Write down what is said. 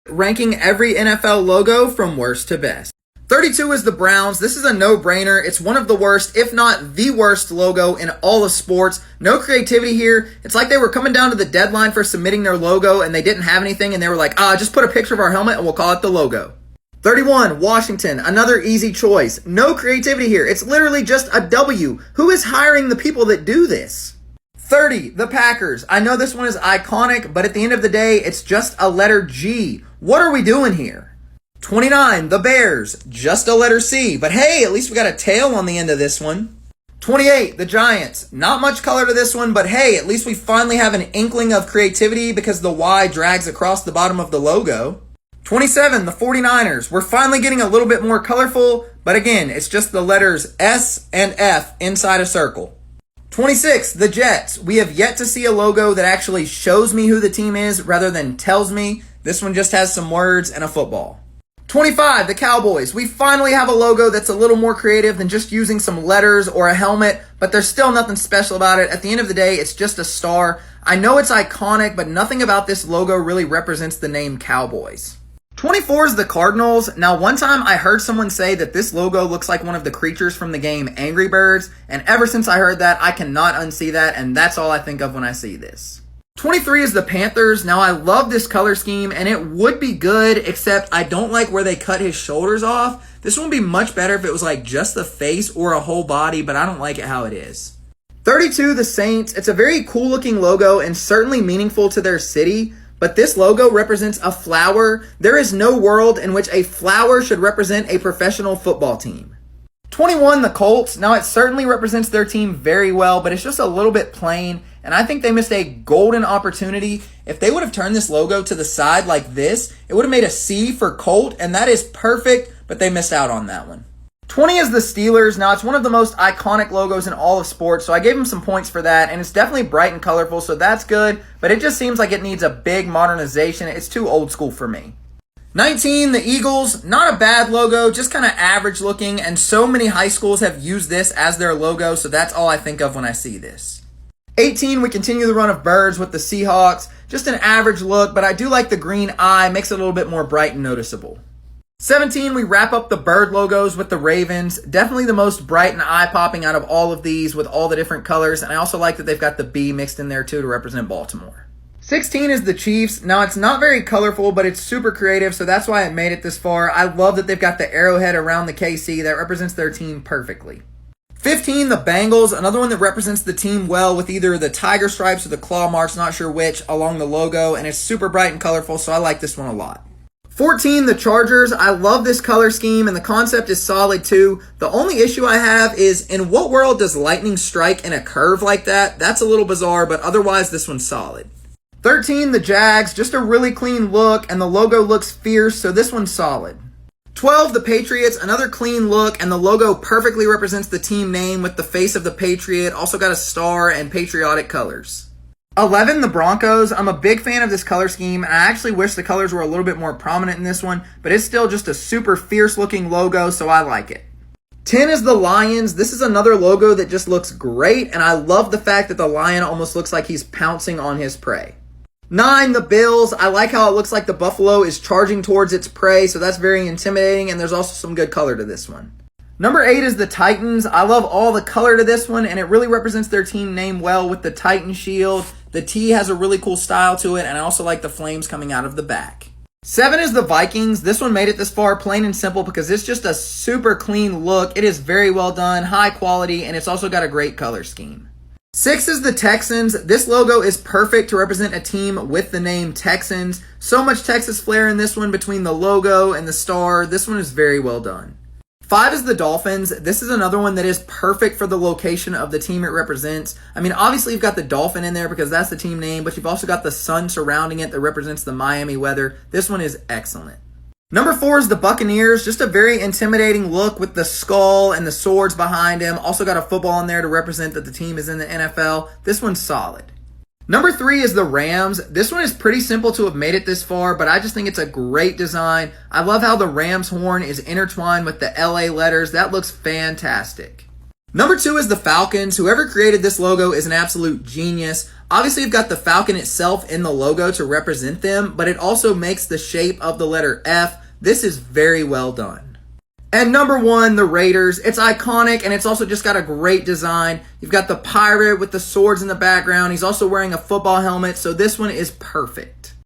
ranking every NFL logo from worst to best. 32 is the Browns. This is a no-brainer. It's one of the worst, if not the worst logo in all of sports. No creativity here. It's like they were coming down to the deadline for submitting their logo and they didn't have anything and they were like, just put a picture of our helmet and we'll call it the logo. 31, Washington. Another easy choice. No creativity here. It's literally just a W. Who is hiring the people that do this? 30, the Packers. I know this one is iconic, but at the end of the day, it's just a letter G. What are we doing here? 29, the Bears. Just a letter C, but hey, at least we got a tail on the end of this one. 28, the Giants. Not much color to this one, but hey, at least we finally have an inkling of creativity because the Y drags across the bottom of the logo. 27, the 49ers. We're finally getting a little bit more colorful, but again, it's just the letters S and F inside a circle. 26, the Jets. We have yet to see a logo that actually shows me who the team is rather than tells me. This one just has some words and a football. 25, the Cowboys. We finally have a logo that's a little more creative than just using some letters or a helmet, but there's still nothing special about it. At the end of the day, it's just a star. I know it's iconic, but nothing about this logo really represents the name Cowboys. 24 is the Cardinals. Now, one time I heard someone say that this logo looks like one of the creatures from the game Angry Birds, and ever since I heard that, I cannot unsee that, and that's all I think of when I see this. 23 is the Panthers. Now, I love this color scheme, and it would be good, except I don't like where they cut his shoulders off. This one would be much better if it was like just the face or a whole body, but I don't like it how it is. 32, the Saints. It's a very cool looking logo and certainly meaningful to their city, but this logo represents a flower. There is no world in which a flower should represent a professional football team. 21, the Colts. Now, it certainly represents their team very well, but it's just a little bit plain, and I think they missed a golden opportunity. If they would have turned this logo to the side like this, it would have made a C for Colt, and that is perfect, but they missed out on that one. 20 is the Steelers. Now, it's one of the most iconic logos in all of sports, so I gave them some points for that, and it's definitely bright and colorful, so that's good, but it just seems like it needs a big modernization. It's too old school for me. 19, the Eagles. Not a bad logo, just kind of average looking, and so many high schools have used this as their logo, so that's all I think of when I see this. 18, we continue the run of birds with the Seahawks. Just an average look, but I do like the green eye, makes it a little bit more bright and noticeable. 17, we wrap up the bird logos with the Ravens. Definitely the most bright and eye-popping out of all of these with all the different colors, and I also like that they've got the B mixed in there too to represent Baltimore. 16 is the Chiefs. Now, it's not very colorful, but it's super creative, so that's why it made it this far. I love that they've got the arrowhead around the KC. That represents their team perfectly. 15, the Bengals. Another one that represents the team well with either the tiger stripes or the claw marks, not sure which, along the logo, and it's super bright and colorful, so I like this one a lot. 14, the Chargers. I love this color scheme, and the concept is solid too. The only issue I have is, in what world does lightning strike in a curve like that? That's a little bizarre, but otherwise this one's solid. 13, the Jags. Just a really clean look, and the logo looks fierce, so this one's solid. 12, the Patriots. Another clean look, and the logo perfectly represents the team name with the face of the Patriot. Also got a star and patriotic colors. 11, the Broncos. I'm a big fan of this color scheme, and I actually wish the colors were a little bit more prominent in this one, but it's still just a super fierce looking logo, so I like it. 10 is the Lions. This is another logo that just looks great, and I love the fact that the lion almost looks like he's pouncing on his prey. 9, the Bills. I like how it looks like the buffalo is charging towards its prey, so that's very intimidating, and there's also some good color to this one. Number 8 is the Titans. I love all the color to this one, and it really represents their team name well with the Titan shield. The T has a really cool style to it, and I also like the flames coming out of the back. 7 is the Vikings. This one made it this far plain and simple because it's just a super clean look. It is very well done, high quality, and it's also got a great color scheme. 6 is the Texans. This logo is perfect to represent a team with the name Texans. So much Texas flair in this one between the logo and the star. This one is very well done. 5 is the Dolphins. This is another one that is perfect for the location of the team it represents. I mean, obviously you've got the dolphin in there because that's the team name, but you've also got the sun surrounding it that represents the Miami weather. This one is excellent. Number 4 is the Buccaneers. Just a very intimidating look with the skull and the swords behind him. Also got a football in there to represent that the team is in the NFL. This one's solid. Number 3 is the Rams. This one is pretty simple to have made it this far, but I just think it's a great design. I love how the Rams horn is intertwined with the LA letters. That looks fantastic. Number 2 is the Falcons. Whoever created this logo is an absolute genius. Obviously, you've got the falcon itself in the logo to represent them, but it also makes the shape of the letter F. This is very well done. And number 1, the Raiders. It's iconic, and it's also just got a great design. You've got the pirate with the swords in the background. He's also wearing a football helmet, so this one is perfect.